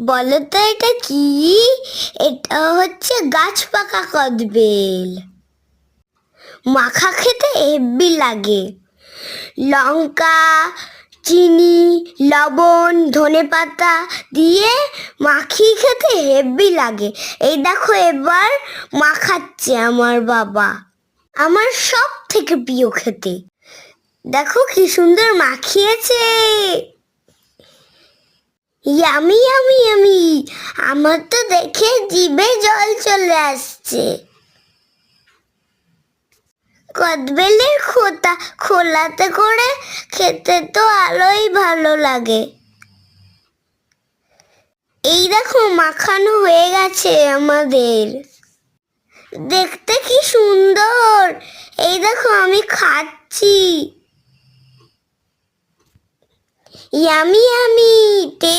বলো তো এটা কি? এটা হচ্ছে গাছ পাকা কদবেল। মাখা খেতে হেব্বি লাগে। লঙ্কা, চিনি, লবণ, ধনেপাতা দিয়ে মাখিয়ে খেতে হেব্বি লাগে। এই দেখো এবার মাখাচ্ছে আমার বাবা। আমার সব থেকে প্রিয় খেতে। দেখো কি সুন্দর মাখিয়েছে। ইয়ামি ইয়ামি ইয়ামি, আমার তো দেখে জিভে জল চলে আসছে। কদবেলের খোলাতে করে খেতে তো আরোই ভালো লাগে। এই দেখো মাখানো হয়ে গেছে আমাদের। দেখতে কি সুন্দর। এই দেখো আমি খাচ্ছি। Yummy yummy, test